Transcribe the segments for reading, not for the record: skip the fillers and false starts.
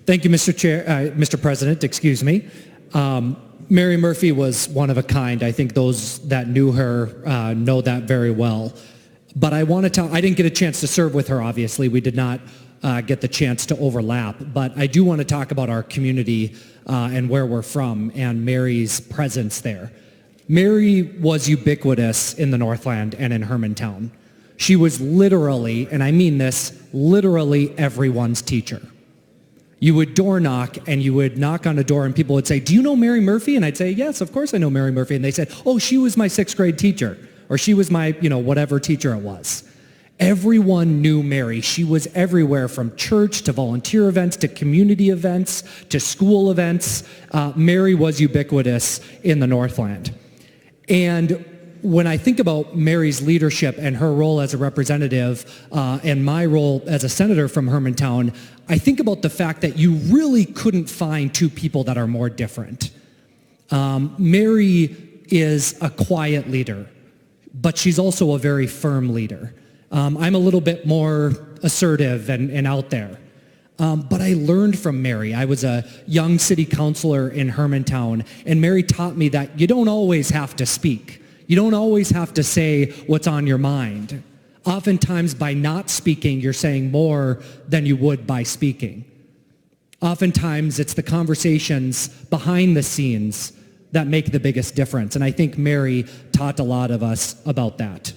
Thank you, Mr. President, excuse me. Mary Murphy was one of a kind. I think those that knew her know that very well. But I want to tell, I didn't get a chance to serve with her, obviously. We did not get the chance to overlap. But I do want to talk about our community and where we're from and Mary's presence there. Mary was ubiquitous in the Northland and in Hermantown. She was literally, and I mean this, literally everyone's teacher. You would door knock and you would knock on a door and people would say, "Do you know Mary Murphy?" And I'd say, "Yes, of course I know Mary Murphy." And they said, "Oh, she was my 6th grade teacher," or "She was my, whatever teacher it was." Everyone knew Mary. She was everywhere from church to volunteer events to community events to school events. Mary was ubiquitous in the Northland. And when I think about Mary's leadership and her role as a representative and my role as a senator from Hermantown, I think about the fact that you really couldn't find two people that are more different. Mary is a quiet leader, but she's also a very firm leader. I'm a little bit more assertive and out there. But I learned from Mary. I was a young city councilor in Hermantown, and Mary taught me that you don't always have to speak. You don't always have to say what's on your mind. Oftentimes, by not speaking, you're saying more than you would by speaking. Oftentimes, it's the conversations behind the scenes that make the biggest difference, and I think Mary taught a lot of us about that.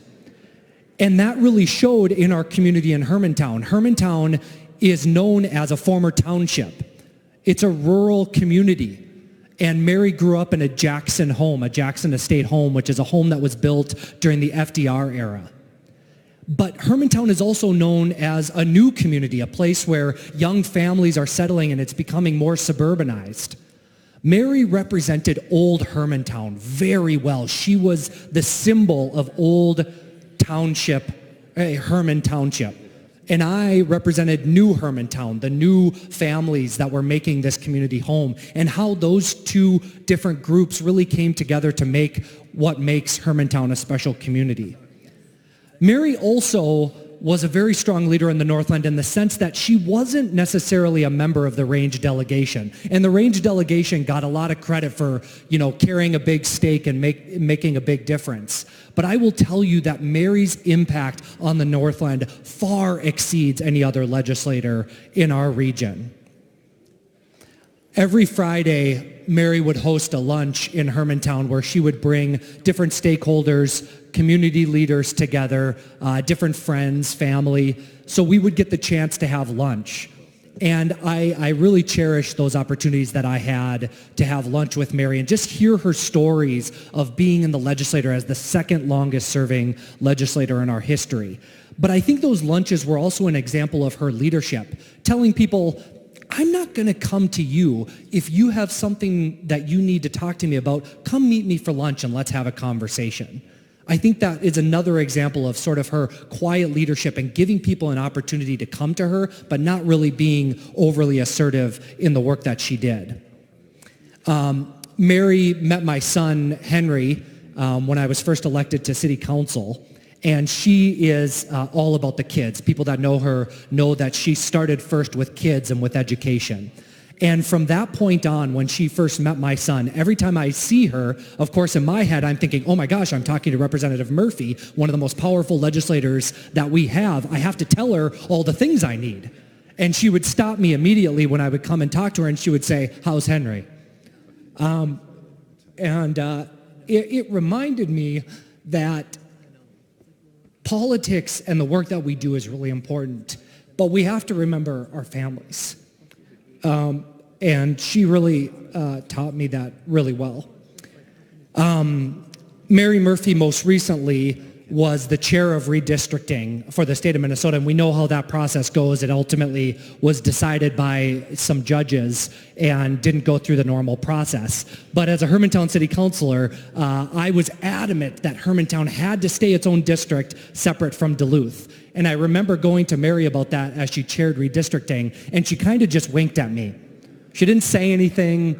And that really showed in our community in Hermantown. Hermantown is known as a former township. It's a rural community. And Mary grew up in a Jackson home, a Jackson estate home, which is a home that was built during the FDR era. But Hermantown is also known as a new community, a place where young families are settling and it's becoming more suburbanized. Mary represented old Hermantown very well. She was the symbol of old township, Herman Township. And I represented new Hermantown, the new families that were making this community home, and how those two different groups really came together to make what makes Hermantown a special community. Mary also was a very strong leader in the Northland in the sense that she wasn't necessarily a member of the range delegation. And the range delegation got a lot of credit for, carrying a big stake and making a big difference. But I will tell you that Mary's impact on the Northland far exceeds any other legislator in our region. Every Friday, Mary would host a lunch in Hermantown where she would bring different stakeholders, community leaders together, different friends, family, so we would get the chance to have lunch. And I really cherish those opportunities that I had to have lunch with Mary and just hear her stories of being in the legislature as the second longest serving legislator in our history. But I think those lunches were also an example of her leadership, telling people, I'm not going to come to you. If you have something that you need to talk to me about, come meet me for lunch and let's have a conversation. I think that is another example of sort of her quiet leadership and giving people an opportunity to come to her, but not really being overly assertive in the work that she did. Mary met my son, Henry, when I was first elected to city council. And she is all about the kids. People that know her know that she started first with kids and with education. And from that point on, when she first met my son, every time I see her, of course, in my head, I'm thinking, oh my gosh, I'm talking to Representative Murphy, one of the most powerful legislators that we have. I have to tell her all the things I need. And she would stop me immediately when I would come and talk to her, and she would say, how's Henry? It reminded me that politics and the work that we do is really important, but we have to remember our families. And she really taught me that really well. Mary Murphy most recently was the chair of redistricting for the state of Minnesota, and we know how that process goes. It ultimately was decided by some judges and didn't go through the normal process. But as a Hermantown city councilor, I was adamant that Hermantown had to stay its own district separate from Duluth. And I remember going to Mary about that as she chaired redistricting, and she kind of just winked at me. She didn't say anything.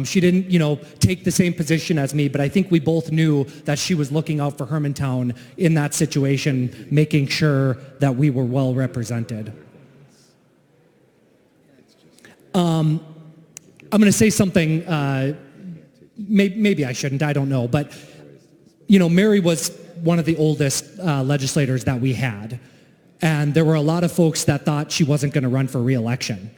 She didn't, take the same position as me, but I think we both knew that she was looking out for Hermantown in that situation, making sure that we were well represented. I'm going to say something, maybe I shouldn't, I don't know, but, you know, Mary was one of the oldest legislators that we had, and there were a lot of folks that thought she wasn't going to run for re-election.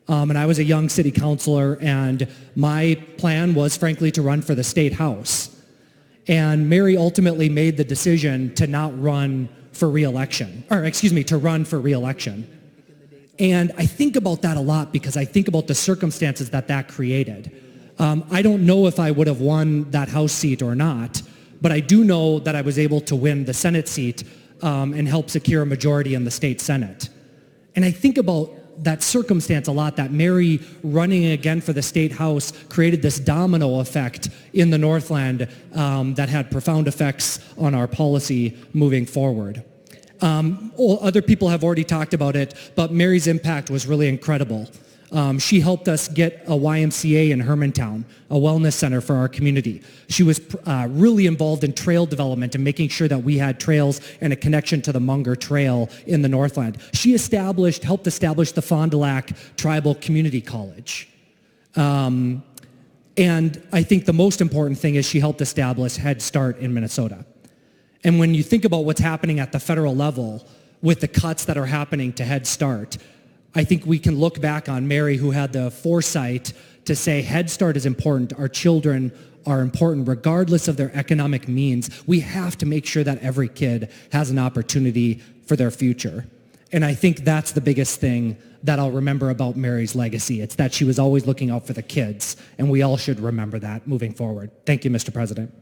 And I was a young city councilor, and my plan was, frankly, to run for the state house. And Mary ultimately made the decision to not run for re-election, to run for re-election. And I think about that a lot because I think about the circumstances that created. I don't know if I would have won that House seat or not, but I do know that I was able to win the Senate seat and help secure a majority in the state Senate. And I think about that circumstance a lot, that Mary running again for the state house created this domino effect in the Northland that had profound effects on our policy moving forward. Other people have already talked about it, but Mary's impact was really incredible. She helped us get a YMCA in Hermantown, a wellness center for our community. She was really involved in trail development and making sure that we had trails and a connection to the Munger Trail in the Northland. She helped establish the Fond du Lac Tribal Community College. And I think the most important thing is she helped establish Head Start in Minnesota. And when you think about what's happening at the federal level with the cuts that are happening to Head Start, I think we can look back on Mary, who had the foresight to say Head Start is important. Our children are important regardless of their economic means. We have to make sure that every kid has an opportunity for their future. And I think that's the biggest thing that I'll remember about Mary's legacy. It's that she was always looking out for the kids, and we all should remember that moving forward. Thank you, Mr. President.